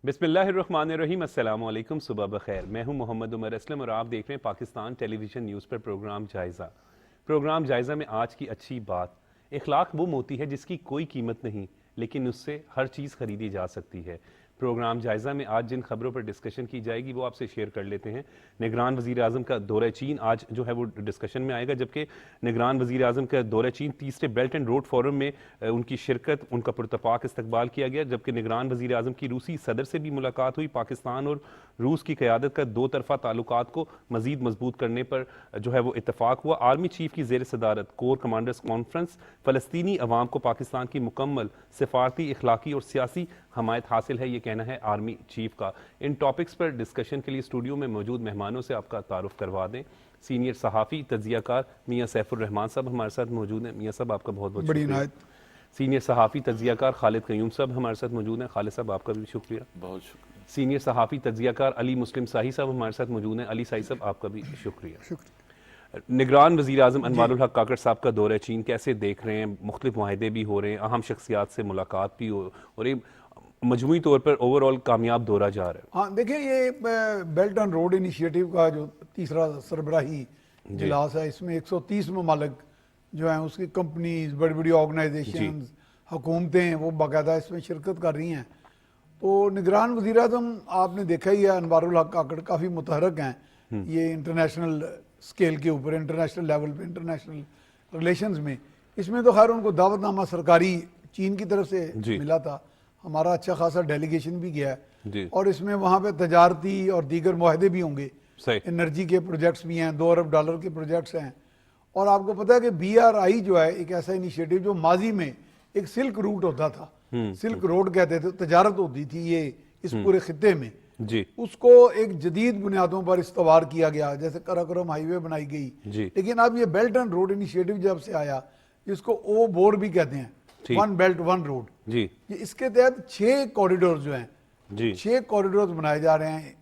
بسم اللہ الرحمن الرحیم، السلام علیکم، صبح بخیر۔ میں ہوں محمد عمر اسلم اور آپ دیکھ رہے ہیں پاکستان ٹیلی ویژن نیوز پر پروگرام جائزہ۔ پروگرام جائزہ میں آج کی اچھی بات، اخلاق وہ موتی ہے جس کی کوئی قیمت نہیں لیکن اس سے ہر چیز خریدی جا سکتی ہے۔ پروگرام جائزہ میں آج جن خبروں پر ڈسکشن کی جائے گی وہ آپ سے شیئر کر لیتے ہیں۔ نگران وزیر اعظم کا دورہ چین آج جو ہے وہ ڈسکشن میں آئے گا، جبکہ نگران وزیر اعظم کا دورہ چین تیسرے بیلٹ اینڈ روڈ فورم میں ان کی شرکت، ان کا پرتپاک استقبال کیا گیا، جبکہ نگران وزیر اعظم کی روسی صدر سے بھی ملاقات ہوئی۔ پاکستان اور روس کی قیادت کا دو طرفہ تعلقات کو مزید مضبوط کرنے پر جو ہے وہ اتفاق ہوا۔ آرمی چیف کی زیر صدارت کور کمانڈرز کانفرنس، فلسطینی عوام کو پاکستان کی مکمل سفارتی، اخلاقی اور سیاسی حمایت حاصل ہے، یہ کہنا ہے آرمی چیف کا۔ ان ٹاپکس پر ڈسکشن کے لیے اسٹوڈیو میں موجود مہمانوں سے آپ کا تعارف کروا دیں۔ سینئر صحافی تجزیہ کار میاں سیف الرحمان صاحب ہمارے ساتھ موجود ہیں۔ میاں صاحب آپ کا بہت بہت شکریہ۔ سینئر صحافی تجزیہ کار خالد قیوم صاحب ہمارے ساتھ موجود ہیں۔ خالد صاحب آپ کا بھی شکریہ۔ بہت شکریہ۔ سینئر صحافی تجزیہ کار علی مسلم ساہی صاحب ہمارے ساتھ موجود ہیں۔ علی ساہی صاحب آپ کا بھی شکریہ۔ نگران وزیر اعظم انوار الحق کاکڑ صاحب کا دورہ چین کیسے دیکھ رہے ہیں؟ مختلف معاہدے بھی ہو رہے ہیں، اہم شخصیات سے ملاقات بھی ہو اور یہ مجموعی طور پر اوور آل کامیاب دورہ جا رہا ہے۔ ہاں دیکھیں، یہ بیلٹ اینڈ روڈ انیشیٹو کا جو تیسرا سربراہی اجلاس ہے، اس میں 130 ممالک جو ہیں، اس کی کمپنیز، بڑی بڑی آرگنائزیشنز، حکومتیں، وہ باقاعدہ اس میں شرکت کر رہی ہیں۔ تو نگران وزیر اعظم آپ نے دیکھا ہی ہے، انوار الحق کاکڑ کافی متحرک ہیں یہ انٹرنیشنل اسکیل کے اوپر، انٹرنیشنل لیول پہ، انٹرنیشنل ریلیشنز میں۔ اس میں تو خیر ان کو دعوت نامہ سرکاری چین کی طرف سے ملا تھا، ہمارا اچھا خاصا ڈیلیگیشن بھی گیا ہے، اور اس میں وہاں پہ تجارتی اور دیگر معاہدے بھی ہوں گے، انرجی کے پروجیکٹس بھی ہیں، $2 ارب کے پروجیکٹس ہیں۔ اور آپ کو پتہ ہے کہ BRI جو ہے ایک ایسا انیشیٹو جو ماضی میں ایک سلک روٹ ہوتا تھا، سلک روڈ کہتے تھے، تجارت ہوتی تھی یہ اس پورے خطے میں، اس کو ایک جدید بنیادوں پر استوار کیا گیا، جیسے کراکرم ہائی وے بنائی گئی۔ لیکن اب یہ بیلٹ اینڈ روڈ انیشیٹو جب سے آیا، جس کو او بور بھی کہتے ہیں، ون بیلٹ ون روڈ، یہ اس کے تحت 6 کوریڈور جو ہیں، 6 کوریڈورز بنائے جا رہے ہیں،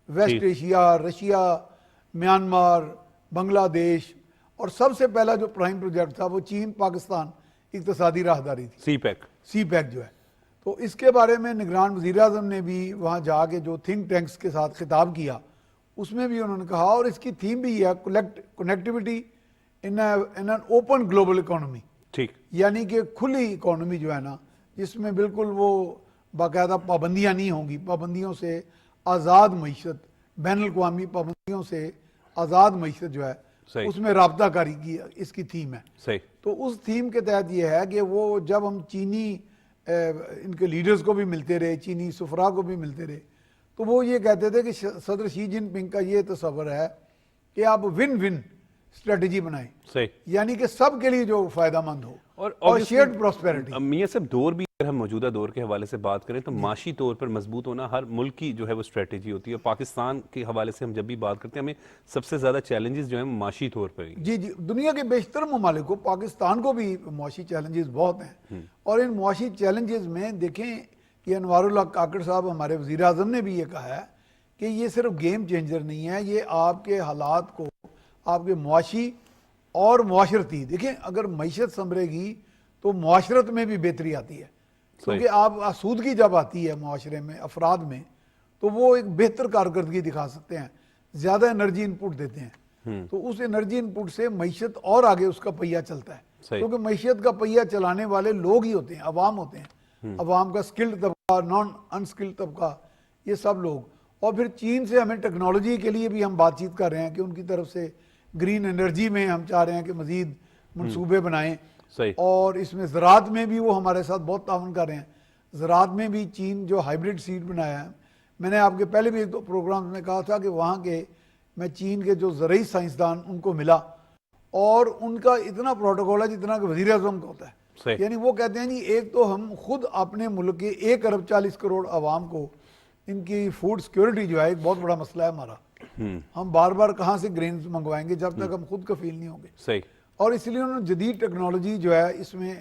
ویسٹ ایشیا، رشیا، میانمار، بنگلہ دیش، اور سب سے پہلا جو پرائم پروجیکٹ تھا وہ چین پاکستان اقتصادی راہداری تھی، سی پیک جو ہے۔ تو اس کے بارے میں نگران وزیر اعظم نے بھی وہاں جا کے جو تھنک ٹینکس کے ساتھ خطاب کیا، اس میں بھی انہوں نے کہا، اور اس کی تھیم بھی یہ ہے، connectivity in an open global economy, یعنی کہ کھلی اکانومی جو ہے نا، جس میں بالکل وہ باقاعدہ پابندیاں نہیں ہوں گی، پابندیوں سے آزاد معیشت، بین الاقوامی پابندیوں سے آزاد معیشت جو ہے، اس میں رابطہ کاری کی اس کی تھیم ہے۔ تو اس تھیم کے تحت یہ ہے کہ وہ جب ہم چینی ان کے لیڈرز کو بھی ملتے رہے، چینی سفراء کو بھی ملتے رہے، تو وہ یہ کہتے تھے کہ صدر شی جن پنگ کا یہ تصور ہے کہ آپ ون ون اسٹریٹجی بنائیں، یعنی کہ سب کے لیے جو فائدہ مند ہو اور شیئرڈ پراسپیرٹی۔ میاں صاحب دور بھی اگر ہم موجودہ دور کے حوالے سے بات کریں تو معاشی طور پر مضبوط ہونا ہر ملک کی جو ہے وہ اسٹریٹجی ہوتی ہے، اور پاکستان کے حوالے سے ہم جب بھی بات کرتے ہیں ہمیں سب سے زیادہ چیلنجز جو ہیں معاشی طور پر ہی۔ جی، دنیا کے بیشتر ممالک کو، پاکستان کو بھی معاشی چیلنجز بہت ہیں، اور ان معاشی چیلنجز میں دیکھیں کہ انوار الحق کاکڑ صاحب ہمارے وزیر اعظم نے بھی یہ کہا ہے کہ یہ صرف گیم چینجر نہیں ہے، یہ آپ کے حالات کو، آپ کے معاشی اور معاشرتی، دیکھیں اگر معیشت سنبھلے گی تو معاشرت میں بھی بہتری آتی ہے، کیونکہ آپ آسودگی جب آتی ہے معاشرے میں، افراد میں، تو وہ ایک بہتر کارکردگی دکھا سکتے ہیں، زیادہ انرجی ان پٹ دیتے ہیں، تو اس انرجی ان پٹ سے معیشت اور آگے اس کا پہیہ چلتا ہے، کیونکہ معیشت کا پہیہ چلانے والے لوگ ہی ہوتے ہیں، عوام ہوتے ہیں، عوام کا سکلڈ طبقہ، نان انسکلڈ طبقہ، یہ سب لوگ۔ اور پھر چین سے ہمیں ٹیکنالوجی کے لیے بھی ہم بات چیت کر رہے ہیں کہ ان کی طرف سے گرین انرجی میں ہم چاہ رہے ہیں کہ مزید منصوبے بنائیں، اور اس میں زراعت میں بھی وہ ہمارے ساتھ بہت تعاون کر رہے ہیں۔ زراعت میں بھی چین جو ہائیبریڈ سیڈ بنایا ہے، میں نے آپ کے پہلے بھی ایک دو پروگرام میں کہا تھا کہ وہاں کے میں چین کے جو زرعی سائنسدان ان کو ملا، اور ان کا اتنا پروٹوکول ہے جتنا کہ وزیر اعظم کا ہوتا ہے، یعنی وہ کہتے ہیں جی ایک تو ہم خود اپنے ملک کے 1 ارب 40 کروڑ عوام کو، ان کی فوڈ سیکیورٹی جو ہے ایک بہت بڑا مسئلہ ہے ہمارا، ہم بار بار کہاں سے گرینز منگوائیں گے جب تک ہم خود کفیل نہیں ہوں گے، اور اس لیے انہوں نے جدید ٹیکنالوجی جو ہے اس میں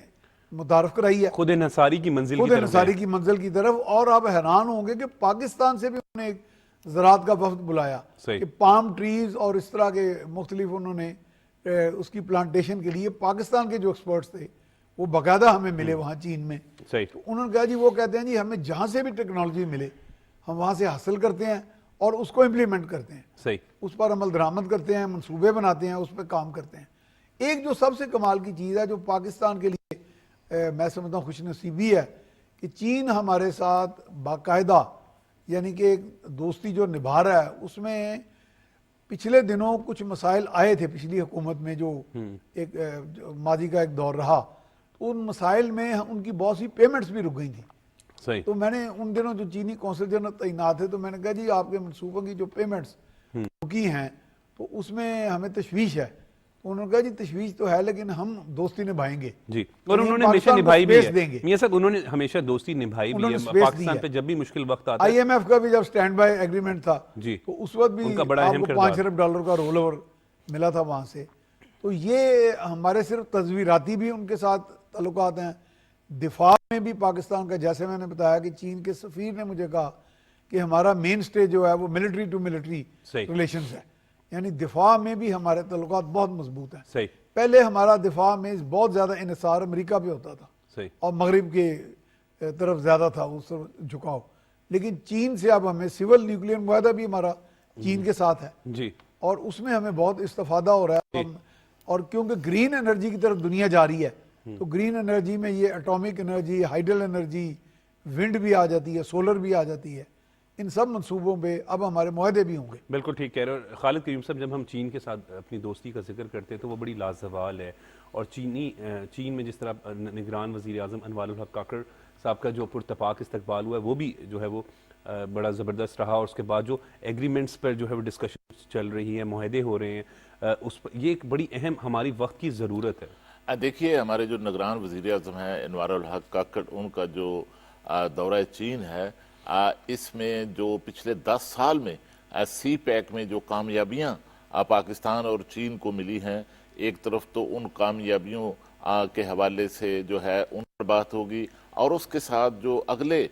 متعارف کرائی ہے، خود انحصاری کی منزل کی طرف۔ اور آپ حیران ہوں گے کہ پاکستان سے بھی انہوں نے ایک زراعت کا وفد بلایا کہ پام ٹریز اور اس طرح کے مختلف انہوں نے اس کی پلانٹیشن کے لیے پاکستان کے جو ایکسپرٹس تھے وہ باقاعدہ ہمیں ملے وہاں چین میں، تو انہوں نے کہا جی، وہ کہتے ہیں جی ہمیں جہاں سے بھی ٹیکنالوجی ملے ہم وہاں سے حاصل کرتے ہیں اور اس کو امپلیمنٹ کرتے ہیں، صحیح، اس پر عمل درآمد کرتے ہیں، منصوبے بناتے ہیں، اس پہ کام کرتے ہیں۔ ایک جو سب سے کمال کی چیز ہے جو پاکستان کے لیے میں سمجھتا ہوں خوش نصیبی ہے کہ چین ہمارے ساتھ باقاعدہ یعنی کہ ایک دوستی جو نبھا رہا ہے، اس میں پچھلے دنوں کچھ مسائل آئے تھے پچھلی حکومت میں جو ایک ماضی کا ایک دور رہا، ان مسائل میں ان کی بہت سی پیمنٹس بھی رک گئی تھیں۔ صحیح، تو میں نے ان دنوں جو چینی کونسل جنرل تعینات تھے تو میں نے کہا جی آپ کے منصوبوں کی جو پیمنٹس رکی ہیں تو اس میں ہمیں تشویش ہے۔ تو انہوں نے کہا جی تشویش تو ہے لیکن ہم دوستی نبھائیں گے جی، اور یعنی انہوں ہم نے ہمیشہ پاکستان کو نبھائی بھی space ہے دیں گے۔ میاں صاحب، انہوں نے ہمیشہ دوستی نبھائی بھی انہوں نے ہے، space دی پاکستان ہے۔ پہ جب بھی مشکل وقت آتا آئی ہے ایم ایف کا بھی جب سٹینڈ بائی ایگریمنٹ تھا جی، تو اس وقت بھی ان کا بڑا آپ اہم کو کردار 5 ارب ڈالر کا رول اوور ملا تھا وہاں سے۔ تو یہ ہمارے صرف تصویراتی بھی ان کے ساتھ تعلقات ہیں، دفاع میں بھی پاکستان کا، جیسے میں نے بتایا کہ چین کے سفیر نے مجھے کہا کہ ہمارا مین سٹیج جو ہے وہ ملٹری ٹو ملٹری صحیح، ریلیشنز ہے، یعنی دفاع میں بھی ہمارے تعلقات بہت مضبوط ہیں۔ صحیح، پہلے ہمارا دفاع میں بہت زیادہ انحصار امریکہ پہ ہوتا تھا صحیح، اور مغرب کے طرف زیادہ تھا اس طرف جھکاؤ، لیکن چین سے اب ہمیں سول نیوکلیر معاہدہ بھی ہمارا چین کے ساتھ ہے جی، اور اس میں ہمیں بہت استفادہ ہو رہا ہے۔ اور کیونکہ گرین انرجی کی طرف دنیا جا رہی ہے تو گرین انرجی میں یہ اٹامک انرجی، ہائیڈل انرجی، ونڈ بھی آ جاتی ہے، سولر بھی آ جاتی ہے، ان سب منصوبوں پہ اب ہمارے معاہدے بھی ہوں گے۔ بالکل ٹھیک کہہ رہے ہو خالد کریم صاحب، جب ہم چین کے ساتھ اپنی دوستی کا ذکر کرتے ہیں تو وہ بڑی لازوال ہے، اور چین میں جس طرح نگران وزیر اعظم انوار الحق کاکڑ صاحب کا جو پرتپاک استقبال ہوا ہے وہ بھی جو ہے وہ بڑا زبردست رہا، اور اس کے بعد جو ایگریمنٹس پر جو ہے وہ ڈسکشن چل رہی ہیں، معاہدے ہو رہے ہیں، اس پر یہ ایک بڑی اہم ہماری وقت کی ضرورت ہے۔ دیکھیے ہمارے جو نگران وزیر اعظم ہیں انوار الحق کاکڑ، ان کا جو دورہ چین ہے، اس میں جو پچھلے 10 سال میں سی پیک میں جو کامیابیاں پاکستان اور چین کو ملی ہیں، ایک طرف تو ان کامیابیوں کے حوالے سے جو ہے ان پر بات ہوگی، اور اس کے ساتھ جو اگلے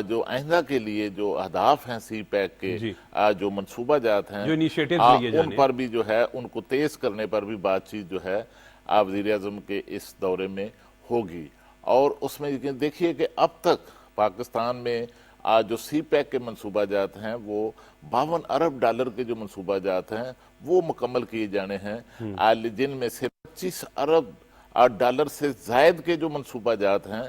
جو آئندہ کے لیے جو اہداف ہیں سی پیک کے، جی، جو منصوبہ جات ہیں جو initiatives لیے ان جانے پر بھی جو ہے ان کو تیز کرنے پر بھی بات چیت جو ہے وزیر اعظم کے اس دورے میں ہوگی۔ اور اس میں دیکھیے کہ اب تک پاکستان میں جو سی پیک کے منصوبہ جات ہیں وہ 52 ارب ڈالر کے جو منصوبہ جات ہیں وہ مکمل کیے جانے ہیں، جن میں سے 25 ارب ڈالر سے زائد کے جو منصوبہ جات ہیں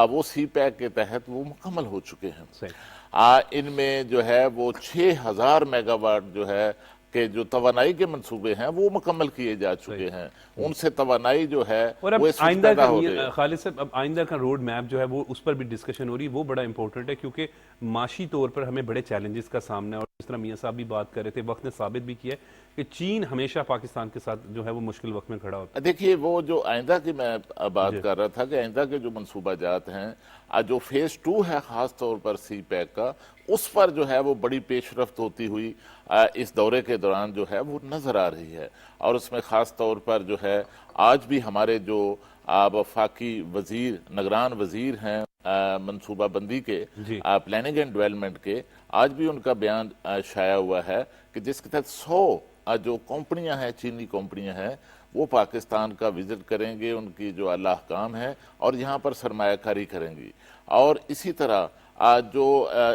وہ سی پیک کے تحت وہ مکمل ہو چکے ہیں۔ صحیح، ان میں جو ہے وہ 6000 میگا واٹ جو ہے کہ جو توانائی کے منصوبے ہیں وہ مکمل کیے جا چکے ہیں، ان سے توانائی جو ہے اور اب وہ اس وقت آئندہ پیدا کا ہو رہی ہے۔ خالد صاحب، اب آئندہ کا روڈ میپ جو ہے وہ اس پر بھی ڈسکشن ہو رہی ہے، وہ بڑا امپورٹنٹ ہے کیونکہ معاشی طور پر ہمیں بڑے چیلنجز کا سامنا ہے، اور جس طرح میاں صاحب بھی بات کر رہے تھے، وقت نے ثابت بھی کیا ہے کہ چین ہمیشہ پاکستان کے ساتھ جو ہے وہ مشکل وقت میں کھڑا ہوتا دیکھیے وہ جو آئندہ کی میں بات کر رہا تھا کہ آئندہ کے جو منصوبہ جات ہیں، جو فیز 2 ہے خاص طور پر سی پیک کا، اس پر جو ہے وہ بڑی پیش رفت ہوتی ہوئی اس دورے کے دوران جو ہے وہ نظر آ رہی ہے، اور اس میں خاص طور پر جو ہے آج بھی ہمارے جو وفاقی وزیر، نگران وزیر ہیں منصوبہ بندی کے، جی، پلاننگ اینڈ ڈیولپمنٹ کے، آج بھی ان کا بیان شائع ہوا ہے کہ جس کے تحت 100 جو کمپنیاں ہیں، چینی کمپنیاں ہیں، وہ پاکستان کا وزٹ کریں گے، ان کی جو اعلیٰ احکام ہے اور یہاں پر سرمایہ کاری کریں گی۔ اور اسی طرح جو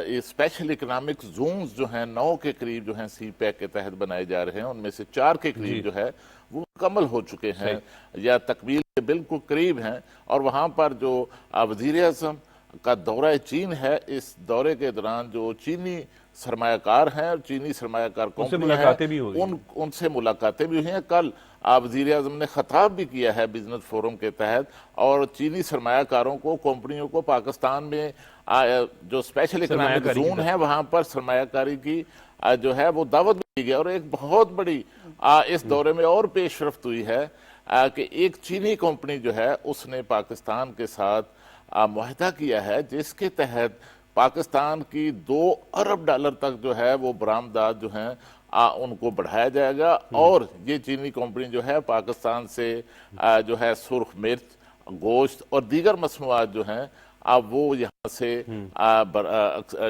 اسپیشل اکنامک زونز جو ہیں 9 کے قریب جو ہیں سی پیک کے تحت بنائے جا رہے ہیں، ان میں سے 4 کے قریب جو ہے وہ مکمل ہو چکے ہیں یا تکمیل کے بالکل قریب ہیں، اور وہاں پر جو وزیر اعظم کا دورہ چین ہے، اس دورے کے دوران جو چینی سرمایہ کار ہیں اور چینی سرمایہ کار کمپنیاں ہیں ان سے ملاقاتیں بھی ہوئی ہیں۔ کل وزیر اعظم نے خطاب بھی کیا ہے بزنس فورم کے تحت، اور چینی سرمایہ کاروں کو، کمپنیوں کو پاکستان میں جو اسپیشل اکنامک زون ہے وہاں پر سرمایہ کاری کی جو ہے وہ دعوت بھی دی گئی۔ اور ایک بہت بڑی اس دورے میں اور پیش رفت ہوئی ہے کہ ایک چینی کمپنی جو ہے اس نے پاکستان کے ساتھ معاہدہ کیا ہے جس کے تحت پاکستان کی 2 ارب ڈالر تک جو ہے وہ برآمدات جو ہیں ان کو بڑھایا جائے گا، اور یہ چینی کمپنی جو ہے پاکستان سے جو ہے سرخ مرچ، گوشت اور دیگر مصنوعات جو ہیں اب وہ یہاں سے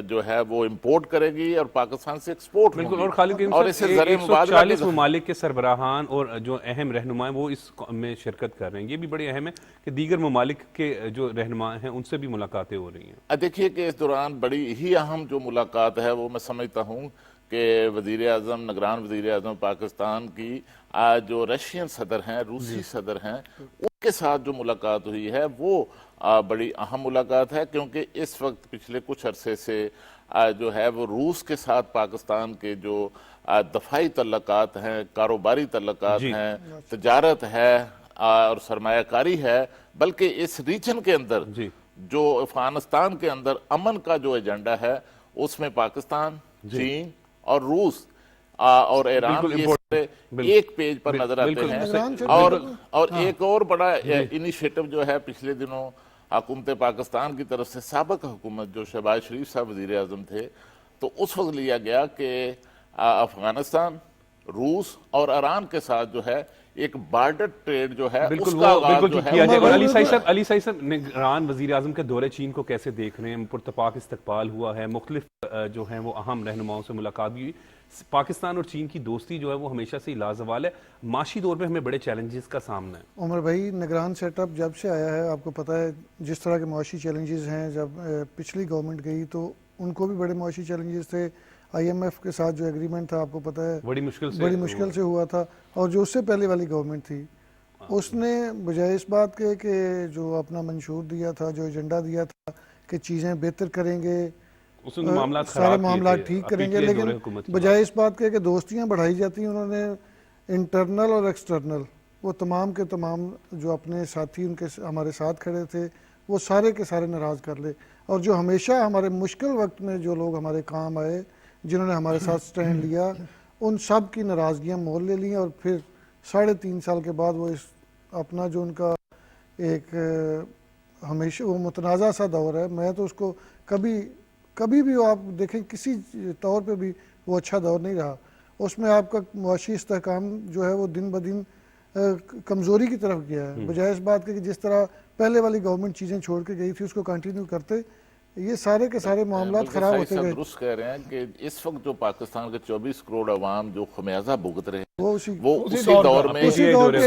جو ہے وہ امپورٹ کرے گی اور پاکستان سے ایکسپورٹ ہوگی. بالکل. اور خالد کریم اور اسے زر مبادلہ 140 ممالک کے سربراہان اور جو اہم رہنما ہیں وہ اس میں شرکت کر رہے ہیں. یہ بھی بڑی اہم ہے کہ دیگر ممالک کے جو رہنما ہیں ان سے بھی ملاقاتیں ہو رہی ہیں. دیکھیے کہ اس دوران بڑی ہی اہم جو ملاقات ہے وہ میں سمجھتا ہوں کہ وزیر اعظم نگران وزیر اعظم پاکستان کی جو رشین صدر ہیں, روسی صدر ہیں, ان کے ساتھ جو ملاقات ہوئی ہے وہ بڑی اہم ملاقات ہے, کیونکہ اس وقت پچھلے کچھ عرصے سے جو ہے وہ روس کے ساتھ پاکستان کے جو دفاعی تعلقات ہیں, کاروباری تعلقات ہیں, تجارت ہے اور سرمایہ کاری ہے, بلکہ اس ریجن کے اندر جو افغانستان کے اندر امن کا جو ایجنڈا ہے اس میں پاکستان, چین اور روس اور ایران یہ سارے ایک پیج پر نظر آتے ہیں. اور ایک اور بڑا انیشیٹو جو ہے پچھلے دنوں حکومت پاکستان کی طرف سے سابق حکومت جو شہباز شریف صاحب وزیر اعظم تھے تو اس وقت لیا گیا کہ افغانستان, روس اور ایران کے ساتھ جو ہے ایک بارڈر ٹریڈ جو ہے اس کا آغاز جو ہے. اور علی صاحب نگران وزیر اعظم کے دورے چین کو کیسے دیکھ رہے ہیں؟ پرتپاک استقبال ہوا ہے, مختلف جو ہیں وہ اہم رہنماؤں سے ملاقات بھی ہوئی. پاکستان اور چین کی دوستی جو ہے وہ ہمیشہ سے لازوال ہے. معاشی دور میں ہمیں بڑے چیلنجز کا سامنا ہے. عمر بھائی, نگران سیٹ اپ جب سے آیا ہے آپ کو پتہ ہے جس طرح کے معاشی چیلنجز ہیں. جب پچھلی گورنمنٹ گئی تو ان کو بھی بڑے معاشی چیلنجز تھے. آئی ایم ایف کے ساتھ جو ایگریمنٹ تھا آپ کو پتہ ہے بڑی مشکل سے ہوا تھا. اور جو اس سے پہلے والی گورنمنٹ تھی اس نے بجائے اس بات کے کہ جو اپنا منشور دیا تھا, جو ایجنڈا دیا تھا کہ چیزیں بہتر کریں گے, سارے معاملات ٹھیک کریں گے, لیکن بجائے اس بات کے کہ دوستیاں بڑھائی جاتی ہیں, انہوں نے انٹرنل اور ایکسٹرنل وہ تمام کے تمام جو اپنے ساتھی ان کے ہمارے ساتھ کھڑے تھے وہ سارے کے سارے ناراض کر لے. اور جو ہمیشہ ہمارے مشکل وقت میں جو لوگ ہمارے کام آئے, جنہوں نے ہمارے ساتھ سٹینڈ لیا, ان سب کی ناراضگیاں مول لے لیں. اور پھر 3.5 سال کے بعد وہ اپنا جو ان کا ایک ہمیشہ وہ متنازع سا دور ہے, میں تو اس کو کبھی بھی آپ دیکھیں کسی طور پہ بھی وہ اچھا دور نہیں رہا. اس میں آپ کا معاشی استحکام جو ہے وہ دن بدن کمزوری کی طرف گیا ہے. بجائے اس بات کے کہ جس طرح پہلے والی گورنمنٹ چیزیں چھوڑ کے گئی تھی اس کو کنٹینیو کرتے, یہ سارے کے سارے معاملات خراب ہوتے گئے. درست کہہ رہے ہیں کہ اس وقت جو پاکستان کے 24 کروڑ عوام جو خمیازہ بھگت رہے ہیں وہ اسی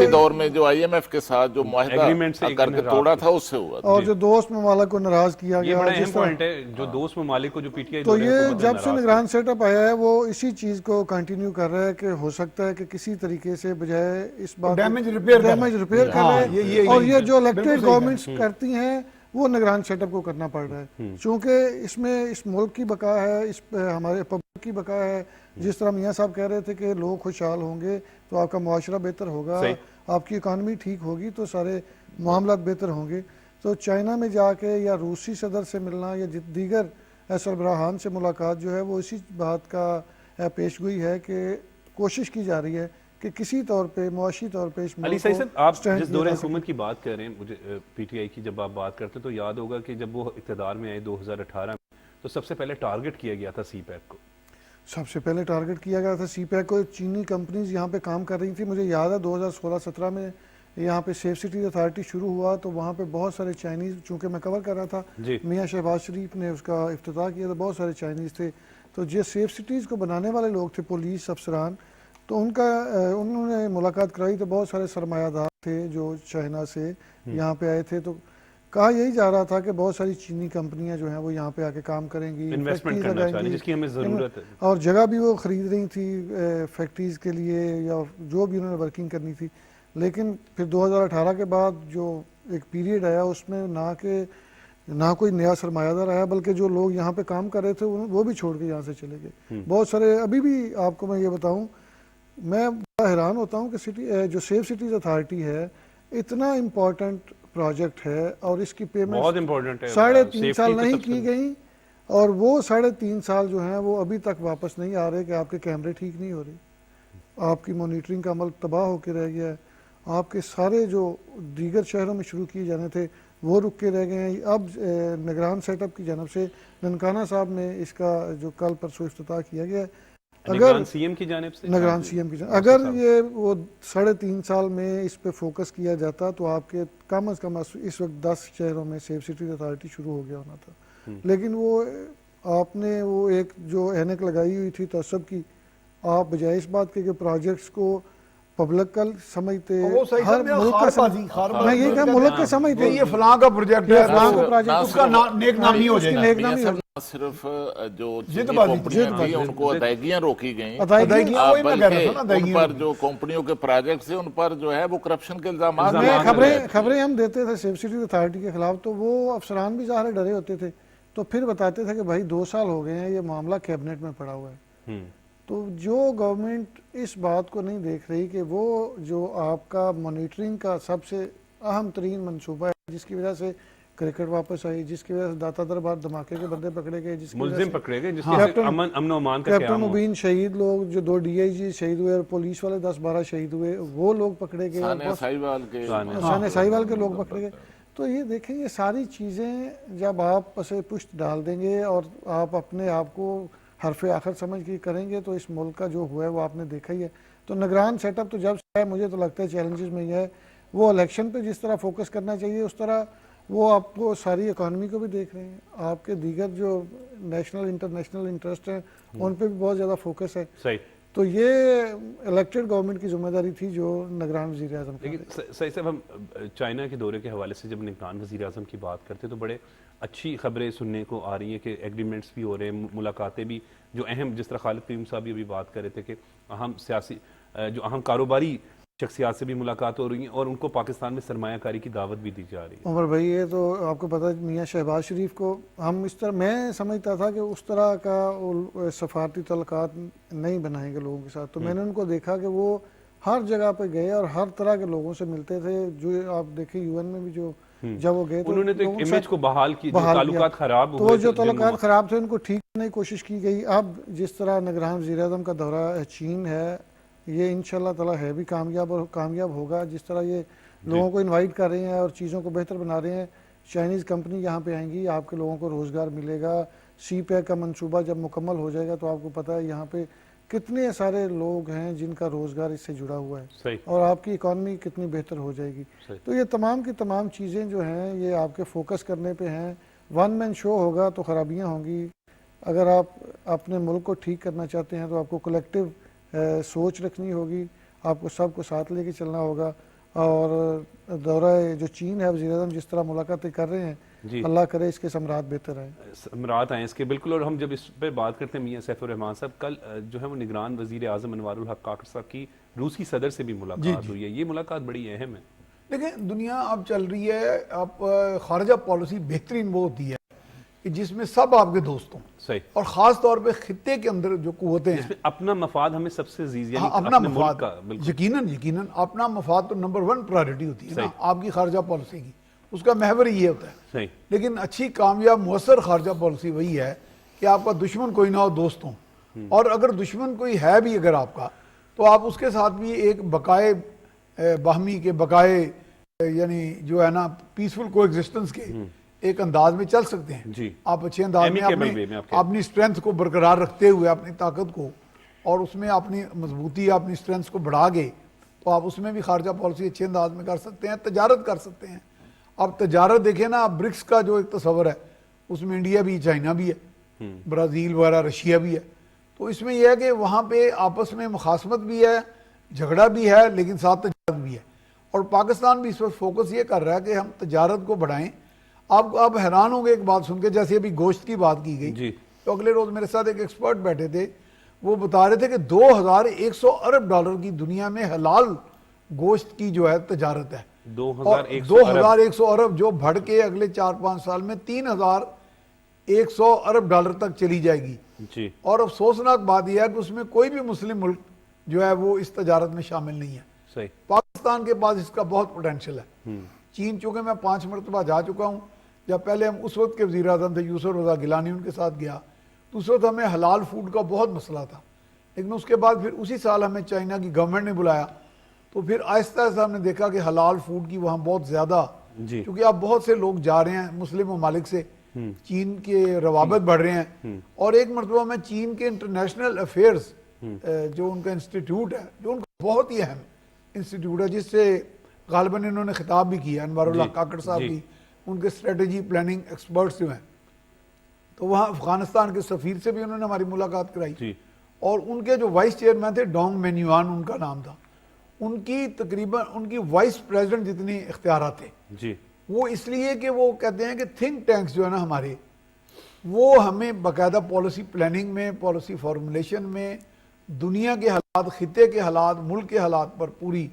دور میں جو آئی ایم ایف کے ساتھ جو معاہدہ کر کے توڑا تھا اس سے ہوا, اور جو دوست ممالک کو ناراض کیا گیا. یہ بڑا اہم پوائنٹ ہے جو دوست ممالک کو جو پی ٹی آئی, تو یہ جب سے نگران سیٹ اپ آیا ہے وہ اسی چیز کو کنٹینیو کر رہا ہے کہ ہو سکتا ہے کہ کسی طریقے سے بجائے اس بات ڈیمیج ریپیئر کر رہے ہیں. اور یہ جو الیکٹڈ گورنمنٹس کرتی ہیں وہ نگران سیٹ اپ کو کرنا پڑ رہا ہے, چونکہ اس میں اس ملک کی بقا ہے, اس ہمارے پبلک کی بقا ہے. جس طرح میاں صاحب کہہ رہے تھے کہ لوگ خوشحال ہوں گے تو آپ کا معاشرہ بہتر ہوگا, آپ کی اکانومی ٹھیک ہوگی تو سارے معاملات بہتر ہوں گے. تو چائنا میں جا کے یا روسی صدر سے ملنا یا دیگر سربراہان سے ملاقات جو ہے وہ اسی بات کا پیشگوئی ہے کہ کوشش کی جا رہی ہے کہ کسی طور پہ معاشی طور پہ اس علی صاحب آپ جس دور حکومت کی بات کر رہے ہیں, مجھے پی ٹی آئی کی جب آپ بات کرتے تو یاد ہوگا کہ جب وہ اقتدار میں آئے 2018 میں تو سب سے پہلے ٹارگٹ کیا گیا تھا سی پیک کو. سب سے پہلے ٹارگٹ کیا گیا تھا سی پیک کو. چینی کمپنیز یہاں پہ کام کر رہی تھی. مجھے یاد ہے 2016-17 میں یہاں پہ سیف سٹیز اتھارٹی شروع ہوا تو وہاں پہ بہت سارے چائنیز, چونکہ میں کور کر رہا تھا, میاں شہباز شریف نے اس کا افتتاح کیا تھا, بہت سارے چائنیز تھے. تو جو سیف سٹیز کو بنانے والے لوگ تھے پولیس افسران, تو انہوں نے ملاقات کرائی تو بہت سارے سرمایہ دار تھے جو چائنا سے یہاں پہ آئے تھے. تو کہا یہی جا رہا تھا کہ بہت ساری چینی کمپنیاں جو ہیں وہ یہاں پہ آ کے کام کریں گی, انویسٹمنٹ کرنا چاہیں گی, جس کی ہمیں ضرورت ہے, اور جگہ بھی وہ خرید رہی تھی فیکٹریز کے لیے یا جو بھی انہوں نے ورکنگ کرنی تھی. لیکن پھر 2018 کے بعد جو ایک پیریڈ آیا اس میں نہ کوئی نیا سرمایہ دار آیا, بلکہ جو لوگ یہاں پہ کام کر رہے تھے وہ بھی چھوڑ کے یہاں سے چلے گئے. بہت سارے ابھی بھی آپ کو میں یہ بتاؤں, میں بڑا حیران ہوتا ہوں کہ جو سیف سٹیز اتھارٹی ہے اتنا امپورٹنٹ پروجیکٹ ہے اور اس کی پیمنٹ بہت امپورٹنٹ ہے, 3.5 سال نہیں کی گئی, اور وہ 3.5 سال جو ہیں وہ ابھی تک واپس نہیں آ رہے کہ آپ کے کیمرے ٹھیک نہیں ہو رہے, آپ کی مانیٹرنگ کا عمل تباہ ہو کے رہ گیا ہے, آپ کے سارے جو دیگر شہروں میں شروع کیے جانے تھے وہ رک کے رہ گئے ہیں. اب نگران سیٹ اپ کی جانب سے ننکانہ صاحب نے اس کا جو کل پرسوں افتتاح کیا گیا ہے, نگران سی ایم کی جانب سے نگران سی ایم کی جانب، اگر یہ وہ 3.5 سال میں اس پہ فوکس کیا جاتا تو آپ کے کم از کم اس وقت 10 شہروں میں سیف سٹیز اتھارٹی شروع ہو گیا ہونا تھا. لیکن وہ آپ نے وہ ایک جو اینک لگائی ہوئی تھی تعصب کی، آپ بجائے اس بات کے کہ پروجیکٹس کو پبلک کا سمجھتے، ہر ملک کا میں یہ کہ ملک کے سمجھتے یہ فلاں کا پروجیکٹ ہے، فلاں کا پروجیکٹ، اس کا نیک نامی ہو جائے گا. نیک نامی ہو نہ صرف جو چینی کمپنیاں تھیں ان کو ادائیگیاں روکی گئیں، بلکہ ان پر جو کمپنیوں کے پروجیکٹس ہیں ان پر جو ہے وہ کرپشن کے الزامات خبریں ہم دیتے تھے سیف سٹیز اتھارٹی کے خلاف، تو وہ افسران بھی ظاہر ڈرے ہوتے تھے، تو پھر بتاتے تھے کہ بھائی 2 سال ہو گئے ہیں یہ معاملہ کیبنٹ میں پڑا ہوا ہے. تو جو گورنمنٹ اس بات کو نہیں دیکھ رہی کہ وہ جو آپ کا مانیٹرنگ کا سب سے اہم ترین منصوبہ ہے، جس کی وجہ سے کرکٹ واپس آئی، جس کی وجہ سے داتا دربار دھماکے کے بندے پکڑے گئے، جس کی ملزم پکڑے گئے، جس کی امن و امان کا کیپٹن مبین شہید لوگ جو 2 ڈی آئی جی شہید ہوئے اور پولیس والے 10-12 شہید ہوئے، وہ لوگ پکڑے گئے، ثانیہ ساہیوال کے لوگ پکڑے گئے. تو یہ دیکھیں یہ ساری چیزیں جب آپ پس پشت ڈال دیں گے اور آپ اپنے آپ کو حرف آخر سمجھ کے کریں گے تو اس ملک کا جو ہوا ہے وہ آپ نے دیکھا ہی ہے. تو نگران سیٹ اپ تو جب سے ہے مجھے تو لگتا ہے چیلنجز میں یہ ہے، وہ الیکشن پہ جس طرح فوکس کرنا چاہیے اس طرح وہ آپ کو ساری اکانومی کو بھی دیکھ رہے ہیں، آپ کے دیگر جو نیشنل انٹرنیشنل انٹرسٹ ہیں ان پہ بھی بہت زیادہ فوکس ہے. صحیح. تو یہ الیکٹڈ گورنمنٹ کی ذمہ داری تھی جو نگران وزیر اعظم کا. لیکن صحیح صاحب، ہم چائنا کے دورے کے حوالے سے جب نگران وزیر اعظم کی بات کرتے تو بڑے اچھی خبریں سننے کو آ رہی ہیں کہ ایگریمنٹس بھی ہو رہے ہیں، ملاقاتیں بھی جو اہم، جس طرح خالد کریم صاحب بھی ابھی بات کر رہے تھے کہ اہم سیاسی جو اہم کاروباری شخصیات سے بھی ملاقات ہو رہی ہیں اور ان کو پاکستان میں سرمایہ کاری کی دعوت بھی دی جا رہی ہے. عمر بھائی یہ تو آپ کو پتہ ہے میاں شہباز شریف کو ہم اس طرح، میں سمجھتا تھا کہ اس طرح کا سفارتی تعلقات نہیں بنائیں گے لوگوں کے ساتھ، تو میں نے ان کو دیکھا کہ وہ ہر جگہ پہ گئے اور ہر طرح کے لوگوں سے ملتے تھے. جو آپ دیکھیں یو این میں بھی جو جب وہ گئے تو انہوں نے تو امیج کو بحال کی، جو تعلقات خراب ہوئے، تو جو تعلقات خراب تھے ان کو ٹھیک کرنے کی کوشش کی گئی. اب جس طرح نگران وزیر اعظم کا دورہ چین ہے یہ انشاءاللہ تعالی ہے بھی کامیاب اور کامیاب ہوگا. جس طرح یہ لوگوں کو انوائٹ کر رہے ہیں اور چیزوں کو بہتر بنا رہے ہیں، چائنیز کمپنی یہاں پہ آئیں گی، آپ کے لوگوں کو روزگار ملے گا. سی پیک کا منصوبہ جب مکمل ہو جائے گا تو آپ کو پتہ ہے یہاں پہ کتنے سارے لوگ ہیں جن کا روزگار اس سے جڑا ہوا ہے اور آپ کی اکانومی کتنی بہتر ہو جائے گی. تو یہ تمام کی تمام چیزیں جو ہیں یہ آپ کے فوکس کرنے پہ ہیں. ون مین شو ہوگا تو خرابیاں ہوں گی. اگر آپ اپنے ملک کو ٹھیک کرنا چاہتے ہیں تو آپ کو کلیکٹیو سوچ رکھنی ہوگی، آپ کو سب کو ساتھ لے کے چلنا ہوگا. اور دورہ جو چین ہے وزیر اعظم جس طرح ملاقاتیں کر رہے ہیں، اللہ کرے اس کے ثمرات بہتر آئیں، ثمرات آئیں اس کے. بالکل. اور ہم جب اس پہ بات کرتے ہیں میاں سیف الرحمان صاحب، کل جو ہے وہ نگران وزیر اعظم انوار الحق کاکڑ صاحب کی روسی صدر سے بھی ملاقات ہوئی ہے. یہ ملاقات بڑی اہم ہے. دیکھیں دنیا اب چل رہی ہے، اب خارجہ پالیسی بہترین وہ ہوتی ہے کہ جس میں سب آپ کے دوست ہوں، صحیح، اور خاص طور پہ خطے کے اندر جو قوتیں ہیں اپنا مفاد ہمیں سب سے عزیز، یعنی اپنا مفاد. یقیناً اپنا مفاد تو نمبر 1 پرائرٹی ہوتی ہے نا آپ کی خارجہ پالیسی کی، اس کا محور یہ ہوتا ہے. لیکن اچھی کامیاب مؤثر خارجہ پالیسی وہی ہے کہ آپ کا دشمن کوئی نہ ہو، دوست ہوں. اور اگر دشمن کوئی ہے بھی اگر آپ کا، تو آپ اس کے ساتھ بھی ایک بقائے باہمی کے بقائے یعنی جو ہے نا پیسفل کو ایگزسٹنس کے ایک انداز میں چل سکتے ہیں. آپ اچھے انداز میں اپنی سٹرینتھ کو برقرار رکھتے ہوئے اپنی طاقت کو اور اس میں اپنی مضبوطی اپنی سٹرینتھ کو بڑھا گئے تو آپ اس میں بھی خارجہ پالیسی اچھے انداز میں کر سکتے ہیں. تجارت کر سکتے ہیں. اب تجارت دیکھیں نا، اب برکس کا جو ایک تصور ہے اس میں انڈیا بھی، چائنا بھی ہے، برازیل وغیرہ، رشیا بھی ہے. تو اس میں یہ ہے کہ وہاں پہ آپس میں مخاصمت بھی ہے، جھگڑا بھی ہے، لیکن ساتھ تجارت بھی ہے. اور پاکستان بھی اس وقت فوکس یہ کر رہا ہے کہ ہم تجارت کو بڑھائیں. آپ حیران ہوں گے ایک بات سن کے، جیسے ابھی گوشت کی بات کی گئی تو اگلے روز میرے ساتھ ایک ایکسپرٹ بیٹھے تھے، وہ بتا رہے تھے کہ 2100 ارب ڈالر کی دنیا میں حلال گوشت کی جو ہے تجارت ہے. 2100 ارب جو بڑھ کے اگلے 4-5 سال میں 3100 ارب ڈالر تک چلی جائے گی. اور افسوسناک بات یہ ہے کہ اس میں کوئی بھی مسلم ملک جو ہے وہ اس تجارت میں شامل نہیں ہے. پاکستان کے پاس اس کا بہت پوٹینشیل ہے. چین چونکہ میں 5 مرتبہ جا چکا ہوں، جب پہلے ہم اس وقت کے وزیر اعظم تھے یوسف رضا گیلانی، ان کے ساتھ گیا تو اس وقت ہمیں حلال فوڈ کا بہت مسئلہ تھا. لیکن اس کے بعد پھر اسی سال ہمیں چائنا کی گورنمنٹ نے بلایا تو پھر آہستہ آہستہ ہم نے دیکھا کہ حلال فوڈ کی وہاں بہت زیادہ، کیونکہ اب بہت سے لوگ جا رہے ہیں مسلم ممالک سے، چین کے روابط بڑھ رہے ہیں. اور ایک مرتبہ میں چین کے انٹرنیشنل افیئرز جو ان کا انسٹیٹیوٹ ہے، جو ان کا بہت ہی اہم انسٹیٹیوٹ ہے، جس سے غالباً انہوں نے خطاب بھی کیا، انوار اللہ کاکڑ صاحب بھی ان کے اسٹریٹجی پلاننگ ایکسپرٹس جو ہیں، تو وہاں افغانستان کے سفیر سے بھی انہوں نے ہماری ملاقات کرائی، اور ان کے جو وائس چیئرمین تھے ڈونگ مینیوان ان کا نام تھا، ان کی تقریباً ان کی وائس پریزیڈنٹ جتنی اختیارات تھے، وہ اس لیے کہ وہ کہتے ہیں کہ تھنک ٹینکس جو ہے نا ہمارے، وہ ہمیں باقاعدہ پالیسی پلاننگ میں، پالیسی فارمولیشن میں، دنیا کے حالات، خطے کے حالات، ملک کے حالات پر پوری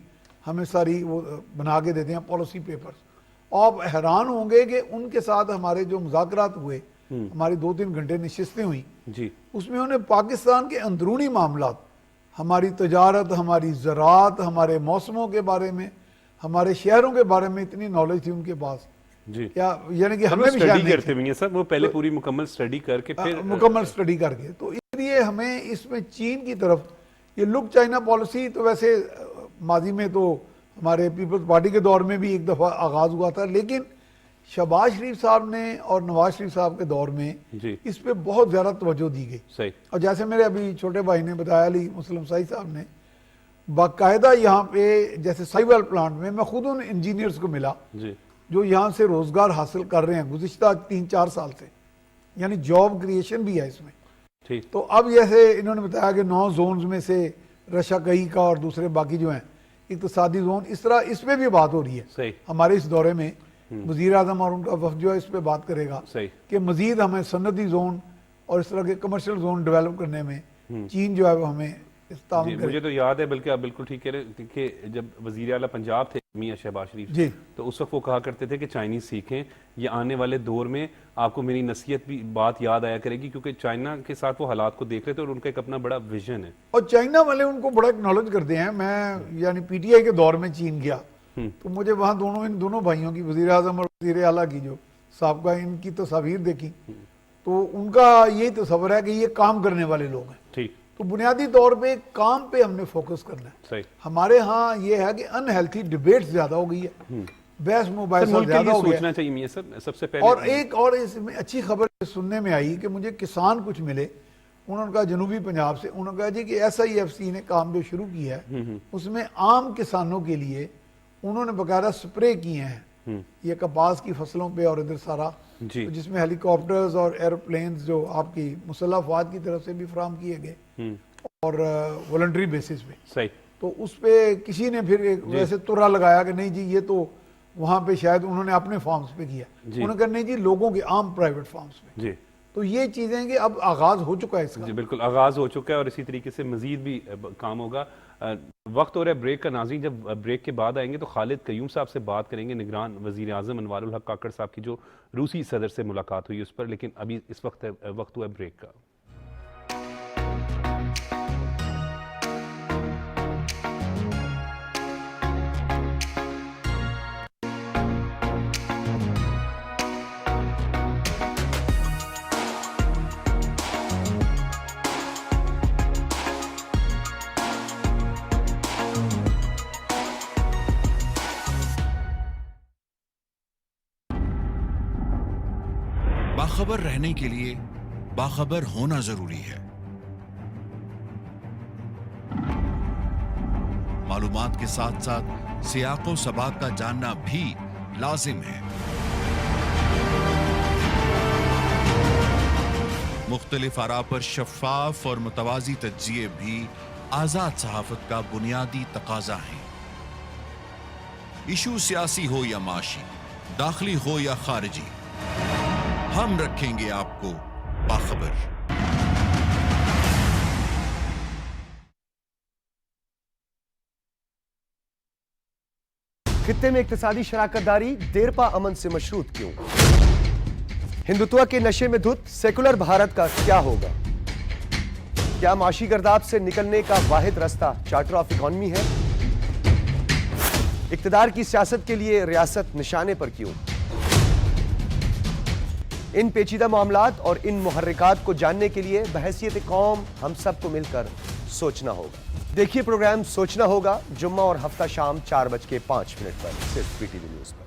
ہمیں ساری وہ بنا کے دیتے ہیں پالیسی پیپرز. آپ حیران ہوں گے کہ ان کے ساتھ ہمارے جو مذاکرات ہوئے، ہماری 2-3 گھنٹے نشستیں ہوئیں، اس میں انہیں پاکستان کے اندرونی معاملات، ہماری تجارت، ہماری زراعت، ہمارے موسموں کے بارے میں، ہمارے شہروں کے بارے میں اتنی نالج تھی ان کے پاس، کیا یعنی کہ ہمیں بھی شاید کرتے ہوئے سر وہ پہلے پوری مکمل سٹڈی کر کے پھر مکمل سٹڈی کر کے. تو اس لیے ہمیں اس میں چین کی طرف یہ لک چائنا پالیسی تو ویسے ماضی میں تو ہمارے پیپلز پارٹی کے دور میں بھی ایک دفعہ آغاز ہوا تھا، لیکن شہباز شریف صاحب نے اور نواز شریف صاحب کے دور میں اس پہ بہت زیادہ توجہ دی گئی. اور جیسے میرے ابھی چھوٹے بھائی نے بتایا، علی مسلم سائی صاحب نے، باقاعدہ یہاں پہ جیسے سائیوال پلانٹ میں خود ان انجینئرز کو ملا جو یہاں سے روزگار حاصل کر رہے ہیں گزشتہ 3-4 سال سے، یعنی جاب کریشن بھی ہے اس میں. تو اب جیسے انہوں نے بتایا کہ 9 زونز میں سے رشا-کئی کا اور دوسرے باقی جو ہیں اقتصادی زون، اس طرح اس پہ بھی بات ہو رہی ہے. ہمارے اس دورے میں وزیر اعظم اور ان کا وفد جو ہے اس پہ بات کرے گا کہ مزید ہمیں صنعتی زون اور اس طرح کے کمرشل زون ڈیولپ کرنے میں چین جو ہے وہ ہمیں جی. مجھے تو یاد ہے، بلکہ آپ بالکل ٹھیک کہہ رہے ہیں کہ جب وزیر اعلیٰ پنجاب تھے میاں شہباز شریف، تو اس وقت وہ کہا کرتے تھے کہ چائنیز سیکھیں، یہ آنے والے دور میں آپ کو میری نصیحت بھی بات یاد آیا کرے گی، کیونکہ چائنا کے ساتھ وہ حالات کو دیکھ رہے تھے اور ان کا ایک اپنا بڑا ویژن ہے، اور چائنا والے ان کو بڑا اکنالج کرتے ہیں. میں یعنی پی ٹی آئی کے دور میں چین گیا تو مجھے وہاں ان دونوں بھائیوں کی، وزیر اعظم اور وزیر اعلیٰ کی جو سابقہ ان کی تصاویر دیکھی تو ان کا یہی تصور ہے کہ یہ کام کرنے والے لوگ ہیں. تو بنیادی طور پہ کام پہ ہم نے فوکس کرنا ہے. ہمارے ہاں یہ ہے کہ ان ہیلتھی ڈیبیٹ زیادہ ہو گئی ہے، بحث مباحثہ زیادہ ہو گیا ہے. سب سے پہلے اور ایک اور اس میں اچھی خبر سننے میں آئی کہ مجھے کسان کچھ ملے، انہوں نے کہا جنوبی پنجاب سے، انہوں نے کہا جی کہ SIFC نے کام جو شروع کیا ہے اس میں عام کسانوں کے لیے انہوں نے باقاعدہ سپرے کیے ہیں یہ کپاس کی فصلوں پہ اور ادھر سارا، جس میں ہیلی کاپٹرز اور ایروپلینز جو آپ کی مسلح افواج کی طرف سے بھی فراہم کیے گئے اور والنٹری بیسس پہ. تو اس پہ کسی نے پھر ویسے ترا لگایا کہ نہیں جی یہ تو وہاں پہ شاید انہوں نے اپنے فارمز پہ کیا، انہوں نے کہا نہیں جی لوگوں کے عام پرائیویٹ فارمز پہ. تو یہ چیزیں کہ اب آغاز ہو چکا ہے اس کا. جی بالکل آغاز ہو چکا ہے اور اسی طریقے سے مزید بھی کام ہوگا. وقت ہو رہا ہے بریک کا. ناظرین جب بریک کے بعد آئیں گے تو خالد قیوم صاحب سے بات کریں گے، نگران وزیر اعظم انوار الحق کاکڑ صاحب کی جو روسی صدر سے ملاقات ہوئی اس پر. لیکن ابھی اس وقت ہوا ہے بریک کا. باخبر رہنے کے لیے باخبر ہونا ضروری ہے. معلومات کے ساتھ ساتھ سیاق و سباق کا جاننا بھی لازم ہے. مختلف آراء پر شفاف اور متوازی تجزیے بھی آزاد صحافت کا بنیادی تقاضا ہیں. ایشو سیاسی ہو یا معاشی، داخلی ہو یا خارجی، ہم رکھیں گے آپ کو باخبر. خطے میں اقتصادی شراکت داری دیرپا امن سے مشروط کیوں؟ ہندوتوا کے نشے میں دھت سیکولر بھارت کا کیا ہوگا؟ کیا معاشی گرداب سے نکلنے کا واحد راستہ چارٹر آف اکانومی ہے؟ اقتدار کی سیاست کے لیے ریاست نشانے پر کیوں؟ ان پیچیدہ معاملات اور ان محرکات کو جاننے کے لیے بحیثیت قوم ہم سب کو مل کر سوچنا ہوگا. دیکھیے پروگرام سوچنا ہوگا جمعہ اور ہفتہ شام 4:05 پر صرف PTV نیوز پر.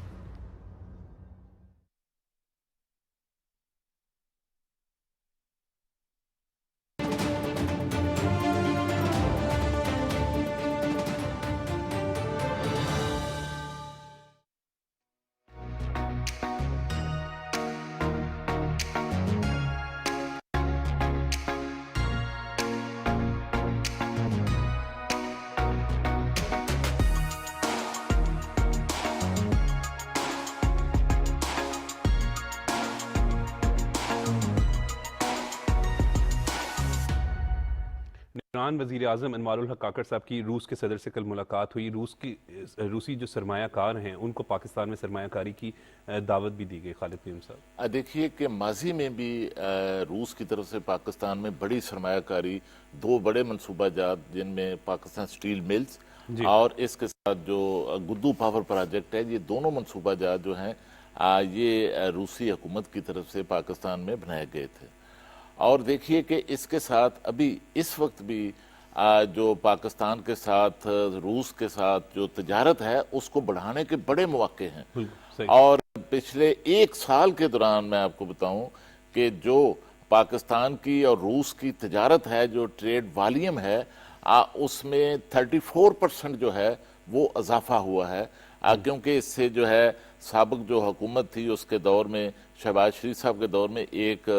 ایران وزیر اعظم انوار الحق کاکڑ صاحب کی روس کے صدر سے کل ملاقات ہوئی. روسی جو سرمایہ کار ہیں ان کو پاکستان میں سرمایہ کاری کی دعوت بھی دی گئی. خالد پیم صاحب دیکھیے کہ ماضی میں بھی روس کی طرف سے پاکستان میں بڑی سرمایہ کاری، 2 بڑے منصوبہ جات جن میں پاکستان سٹیل ملز اور اس کے ساتھ جو گدو پاور پروجیکٹ ہے، یہ دونوں منصوبہ جات جو ہیں یہ روسی حکومت کی طرف سے پاکستان میں بنائے گئے تھے. اور دیکھیے کہ اس کے ساتھ ابھی اس وقت بھی جو پاکستان کے ساتھ روس کے ساتھ جو تجارت ہے اس کو بڑھانے کے بڑے مواقع ہیں. اور پچھلے 1 سال کے دوران میں آپ کو بتاؤں کہ جو پاکستان کی اور روس کی تجارت ہے، جو ٹریڈ والیم ہے، اس میں 34% جو ہے وہ اضافہ ہوا ہے. کیونکہ اس سے جو ہے سابق جو حکومت تھی اس کے دور میں، شہباز شریف صاحب کے دور میں، ایک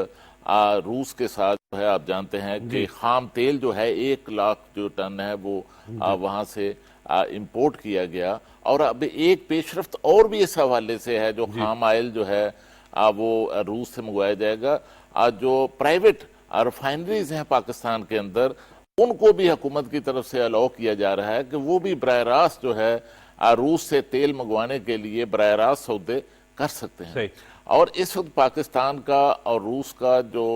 روس کے ساتھ جو ہے آپ جانتے ہیں کہ خام تیل جو ہے 1 لاکھ جو ٹن ہے وہ وہاں سے امپورٹ کیا گیا. اور اب ایک پیش رفت اور بھی اس حوالے سے ہے، جو خام آئل جو ہے وہ روس سے منگوایا جائے گا. جو پرائیویٹ ریفائنریز ہیں پاکستان کے اندر، ان کو بھی حکومت کی طرف سے الاؤ کیا جا رہا ہے کہ وہ بھی براہ راست جو ہے روس سے تیل منگوانے کے لیے براہ راست سودے کر سکتے ہیں. اور اس وقت پاکستان کا اور روس کا جو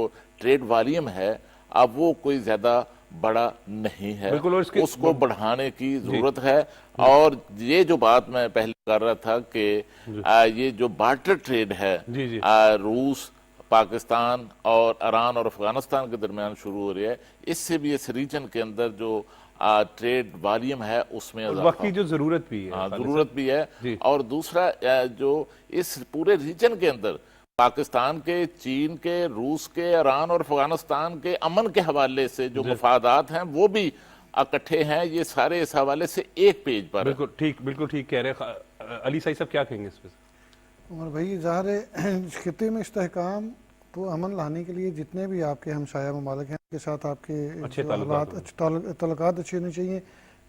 ٹریڈ والیم ہے اب وہ کوئی زیادہ بڑا نہیں ہے، اس کو بڑھانے کی ضرورت ہے. اور یہ جو بات میں پہلے کر رہا تھا کہ یہ جو بارٹر ٹریڈ ہے روس، پاکستان اور ایران اور افغانستان کے درمیان شروع ہو رہی ہے، اس سے بھی اس ریجن کے اندر جو ٹریڈ والیم ہے اس میں وقت کی جو ضرورت بھی ہے. اور دوسرا جو اس پورے ریجن کے اندر پاکستان کے، چین کے، روس کے، ایران اور افغانستان کے امن کے حوالے سے جو مفادات ہیں وہ بھی اکٹھے ہیں. یہ سارے اس حوالے سے ایک پیج پر بالکل ٹھیک کہہ رہے ہیں. علی سعید صاحب کیا کہیں گے اس پہ؟ عمر بھائی، ظاہر ہے خطے میں استحکام تو امن لانے کے لیے جتنے بھی آپ کے ہمسایہ ممالک ہیں ان کے ساتھ آپ کے تعلقات اچھے ہونے چاہیے.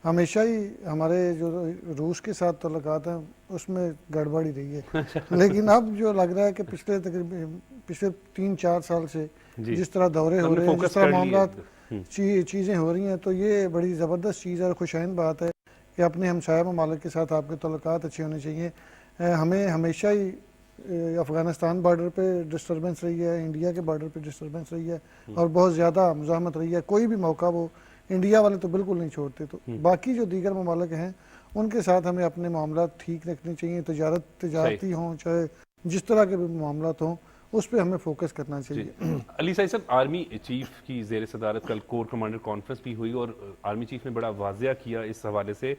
ہمیشہ ہی ہمارے جو روس کے ساتھ تعلقات ہیں اس میں گڑبڑ ہی رہی ہے، لیکن اب جو لگ رہا ہے کہ پچھلے 3-4 سال سے جس طرح دورے ہو رہے ہیں، جس طرح معاملات چیزیں ہو رہی ہیں، تو یہ بڑی زبردست چیز ہے اور خوشائند بات ہے کہ اپنے ہمسایہ ممالک کے ساتھ آپ کے تعلقات اچھے ہونے چاہیے. ہمیں ہمیشہ ہی افغانستان بارڈر پہ ڈسٹربنس رہی ہے، انڈیا کے بارڈر پہ ڈسٹربنس رہی ہے اور بہت زیادہ مزاحمت رہی ہے. کوئی بھی موقع وہ انڈیا والے تو بالکل نہیں چھوڑتے. تو باقی جو دیگر ممالک ہیں ان کے ساتھ ہمیں اپنے معاملات ٹھیک رکھنے چاہیے. تجارتی ہوں، چاہے جس طرح کے بھی معاملات ہوں، اس پہ ہمیں فوکس کرنا چاہیے. علی سعید صاحب، آرمی چیف کی زیر صدارت کل کور کمانڈر کانفرنس بھی ہوئی اور آرمی چیف نے بڑا واضح کیا اس حوالے سے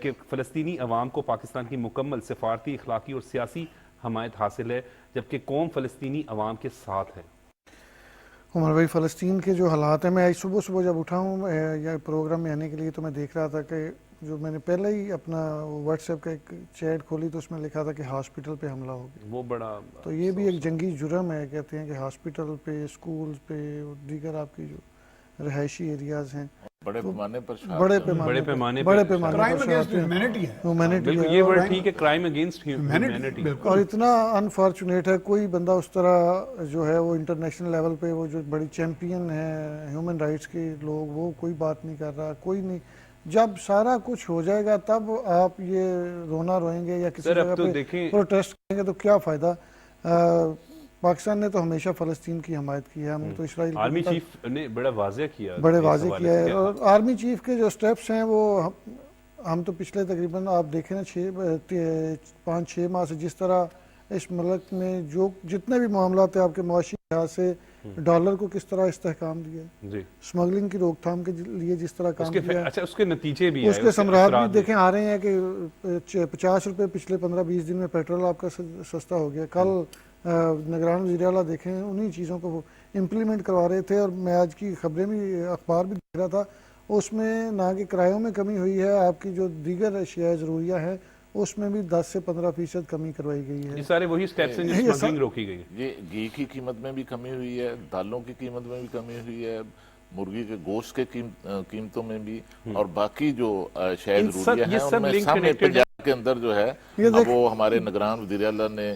کہ فلسطینی عوام کو پاکستان کی مکمل سفارتی، اخلاقی اور سیاسی حمایت حاصل ہے، جبکہ قوم فلسطینی عوام کے ساتھ ہے. عمر بھائی، فلسطین کے جو حالات ہیں، میں آج صبح جب اٹھا ہوں یا پروگرام میں آنے کے لیے تو میں دیکھ رہا تھا کہ جو میں نے پہلے ہی اپنا واٹس ایپ کا ایک چیٹ کھولی تو اس میں لکھا تھا کہ ہاسپٹل پہ حملہ ہو گیا. وہ بڑا تو یہ بھی ایک جنگی جرم ہے. کہتے ہیں کہ ہاسپٹل پہ، اسکول پہ اور دیگر آپ کی جو رہائشی ایریاز ہیں بڑے پیمانے پر یہ ورڈ ٹھیک ہے، کرائم اگینسٹ ہیومینٹی. اور اتنا انفارچونیٹ ہے، کوئی بندہ اس طرح جو ہے وہ انٹرنیشنل لیول پہ وہ جو بڑی چیمپئن ہے ہیومن رائٹس کے لوگ، وہ کوئی بات نہیں کر رہا، کوئی نہیں. جب سارا کچھ ہو جائے گا تب آپ یہ رونا روئیں گے یا کسی جگہ پہ پروٹیسٹ کریں گے تو کیا فائدہ. پاکستان نے تو ہمیشہ فلسطین کی حمایت کی ہے. ہم تو اسرائیل آرمی چیف نے بڑا واضح کیا ہے. اور آرمی چیف کے جو سٹیپس ہیں وہ ہم تو پچھلے تقریباً آپ دیکھیں نا 5-6 ماہ سے جس طرح اس ملک میں جو جتنے بھی معاملات ہیں آپ کے معاشی لحاظ سے ڈالر کو کس طرح استحکام دیا ہے، سمگلنگ کی روک تھام کے لیے جس طرح کام کیا ہے، اس کے نتیجے بھی اس کے ثمرات بھی دیکھیں آ رہے ہیں کہ 50 روپے پچھلے 15-20 دن میں پیٹرول آپ کا سستا ہو گیا. کل نگران وزیر اعلیٰ دیکھیں انہی چیزوں کو وہ امپلیمنٹ کروا رہے تھے. اور میں آج کی خبریں بھی، اخبار بھی دیکھ رہا تھا، اس میں نہ کہ کرایوں میں کمی ہوئی ہے، آپ کی جو دیگر اشیاء ضروریہ ہیں اس میں بھی 10 سے 15% کمی کروائی گئی ہے. یہ سارے وہی سٹیپس ہیں جس سمگلنگ روکی گئی ہے. یہ گھی کی قیمت میں بھی کمی ہوئی ہے، دالوں کی قیمت میں بھی کمی ہوئی ہے، مرغی کے گوشت کے قیمتوں میں بھی، اور باقی جو شاید ضروریہ ہیں ان میں سب میں پنجاب کے اندر جو ہے وہ ہمارے نگران وزیر اعلیٰ نے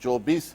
24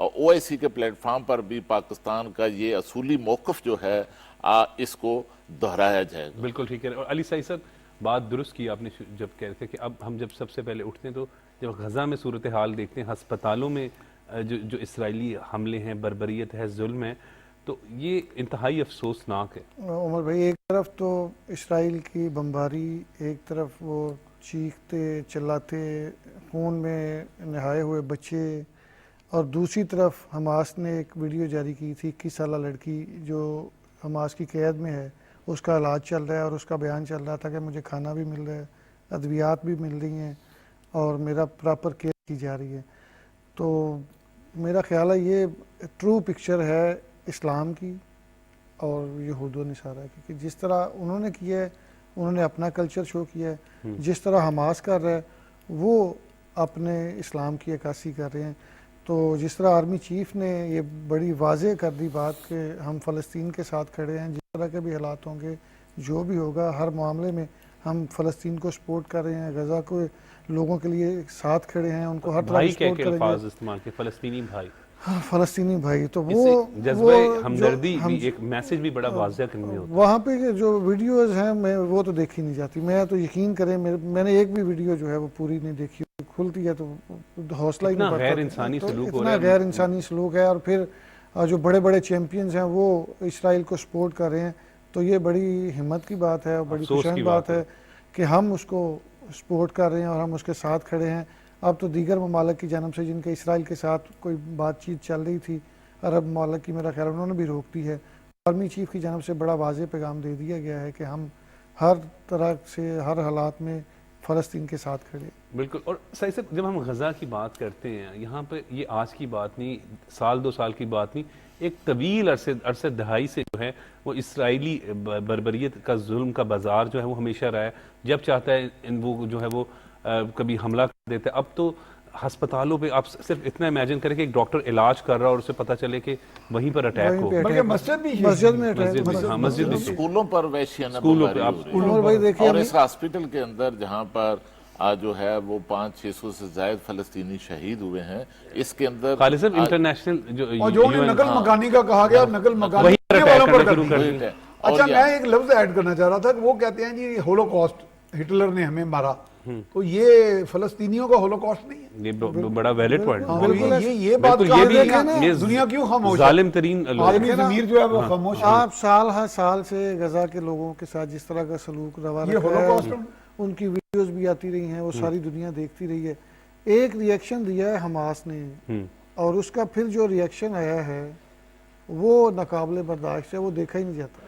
OIC کے پلیٹ فارم پر بھی پاکستان کا یہ اصولی موقف جو ہے اس کو دہرایا جائے گا. بالکل ٹھیک ہے. اور علی سعید صاحب بات درست کی آپ نے جب کہہ رہے تھے کہ اب ہم جب سب سے پہلے اٹھتے ہیں تو جب غزہ میں صورتحال دیکھتے ہیں, ہسپتالوں میں جو اسرائیلی حملے ہیں, بربریت ہے, ظلم ہے, تو یہ انتہائی افسوسناک ہے. عمر بھائی ایک طرف تو اسرائیل کی بمباری, ایک طرف وہ چیختے چلاتے خون میں نہائے ہوئے بچے, اور دوسری طرف حماس نے ایک ویڈیو جاری کی تھی 21 سالہ لڑکی جو حماس کی قید میں ہے, اس کا علاج چل رہا ہے اور اس کا بیان چل رہا تھا کہ مجھے کھانا بھی مل رہا ہے, ادویات بھی مل رہی ہیں اور میرا پراپر کیئر کی جا رہی ہے. تو میرا خیال ہے یہ ٹرو پکچر ہے اسلام کی اور یہود و نصارہ کی, کہ جس طرح انہوں نے کیا ہے, انہوں نے اپنا کلچر شو کیا ہے, جس طرح حماس کر رہا ہے وہ اپنے اسلام کی عکاسی کر رہے ہیں. تو جس طرح آرمی چیف نے یہ بڑی واضح کر دی بات کہ ہم فلسطین کے ساتھ کھڑے ہیں, جس طرح کے بھی حالات ہوں گے, جو بھی ہوگا, ہر معاملے میں ہم فلسطین کو سپورٹ کر رہے ہیں, غزہ کو لوگوں کے لیے ساتھ کھڑے ہیں, ان کو ہر طرح سپورٹ کریں گے. الفاظ استعمال کے فلسطینی بھائی, فلسطینی بھائی, تو وہ جذبہ ہمدردی بھی ایک میسج بھی بڑا واضح کرنے ہوتا ہے. وہاں پہ جو ویڈیوز ہیں میں وہ تو دیکھی نہیں جاتی. میں تو یقین کریں میں نے ایک بھی ویڈیو جو ہے وہ پوری نہیں دیکھی, کھلتی ہے تو حوصلہ ہی نہیں پڑتا. غیر انسانی سلوک ہو رہا ہے, اتنا غیر انسانی سلوک ہے. اور پھر جو بڑے بڑے چیمپئنز ہیں وہ اسرائیل کو سپورٹ کر رہے ہیں, تو یہ بڑی ہمت کی بات ہے اور بڑی خوشامد بات ہے کہ ہم اس کو سپورٹ کر رہے ہیں اور ہم اس کے ساتھ کھڑے ہیں. اب تو دیگر ممالک کی جانب سے جن کے اسرائیل کے ساتھ کوئی بات چیت چل رہی تھی, عرب ممالک کی, میرا خیال انہوں نے بھی روک دی ہے. آرمی چیف کی جانب سے بڑا واضح پیغام دے دیا گیا ہے کہ ہم ہر طرح سے ہر حالات میں فلسطین کے ساتھ کھڑے. بالکل. اور سعید صاحب جب ہم غزہ کی بات کرتے ہیں, یہاں پہ یہ آج کی بات نہیں, سال 2 سال کی بات نہیں, ایک طویل عرصے دہائی سے جو ہے وہ اسرائیلی بربریت کا ظلم کا بازار جو ہے وہ ہمیشہ رہا ہے. جب چاہتا ہے وہ جو ہے وہ کبھی حملہ کر دیتا ہے. اب تو ہسپتالوں پہ آپ صرف اتنا امیجن کریں کہ ایک ڈاکٹر علاج کر رہا اور اسے پتہ چلے کہ وہیں پر اٹیک ہو, بلکہ مسجد بھی مسجد بھی, اسکولوں پر وحشیانہ اسکولوں بمباری اور اس ہاسپٹل کے اندر جہاں پر جو ہے وہ 500-600 سے زائد فلسطینی شہید ہوئے ہیں, اس کے اندر خالد صاحب انٹرنیشنل اور جو نقل مکانی کا کہا گیا, نقل مکانی والوں پر کر دی. اچھا میں ایک لفظ ایڈ کرنا چاہ رہا تھا کہ وہ کہتے ہیں جی ہولوکاسٹ, ہٹلر نے ہمیں مارا, تو یہ فلسطینیوں کا ہولوکاسٹ نہیں ہے. یہ بڑا ویلڈ پوائنٹ ہے. یہ بات کہا گیا کہ دنیا کیوں خاموش ہے, ظالم ترین عالمی ضمیر جو ہے وہ خاموش ہے. آپ سال ہر سال سے غزہ کے لوگوں کے ساتھ جس طرح کا سلوک روا رکھا ہے, ان کی ویڈیوز بھی آتی رہی ہیں, وہ ساری دنیا دیکھتی رہی ہے. ایک ریئیکشن دیا ہے حماس نے, اور اس کا پھر جو ریئیکشن آیا ہے وہ ناقابل برداشت ہے, وہ دیکھا ہی نہیں جاتا.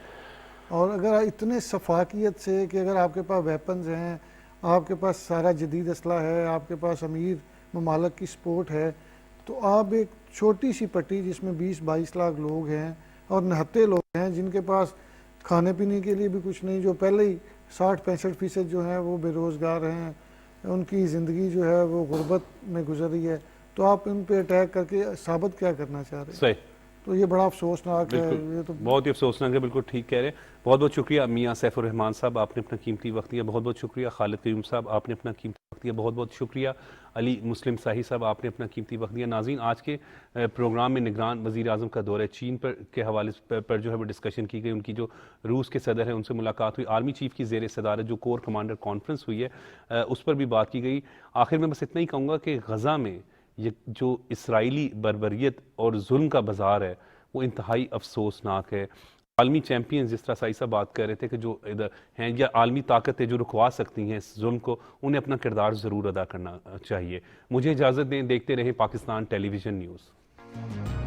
اور اگر اتنے سفاکیت سے کہ اگر آپ کے پاس ویپنز ہیں, آپ کے پاس سارا جدید اسلحہ ہے, آپ کے پاس امیر ممالک کی سپورٹ ہے, تو آپ ایک چھوٹی سی پٹی جس میں 20-22 لاکھ لوگ ہیں اور نہتے لوگ ہیں جن کے پاس کھانے پینے کے لیے بھی کچھ نہیں, جو پہلے ہی 60-65% جو ہیں وہ بے روزگار ہیں, ان کی زندگی جو ہے وہ غربت میں گزر رہی ہے, تو آپ ان پہ اٹیک کر کے ثابت کیا کرنا چاہ رہے ہیں؟ صحیح. تو یہ بڑا افسوسناک ہے. یہ تو بہت ہی افسوسناک ہے, بالکل ٹھیک کہہ رہے ہیں. بہت بہت شکریہ میاں سیف الرحمان صاحب, آپ نے اپنا قیمتی وقت دیا. بہت بہت شکریہ خالد کریم صاحب, آپ نے اپنا قیمتی وقت دیا. بہت بہت شکریہ علی مسلم صاحب صاحب, آپ نے اپنا قیمتی وقت دیا. ناظرین, آج کے پروگرام میں نگران وزیر اعظم کا دورہ چین کے حوالے پر جو ہے وہ ڈسکشن کی گئی. ان کی جو روس کے صدر ہیں ان سے ملاقات ہوئی. آرمی چیف کی زیر صدارت جو کور کمانڈر کانفرنس ہوئی ہے اس پر بھی بات کی گئی. آخر میں بس اتنا ہی کہوں گا کہ غزہ میں یہ جو اسرائیلی بربریت اور ظلم کا بازار ہے وہ انتہائی افسوسناک ہے. عالمی چیمپئنز جس طرح سعید صاحب بات کر رہے تھے کہ جو ادھر ہیں یا عالمی طاقتیں جو رکوا سکتی ہیں اس ظلم کو, انہیں اپنا کردار ضرور ادا کرنا چاہیے. مجھے اجازت دیں, دیکھتے رہیں پاکستان ٹیلی ویژن نیوز.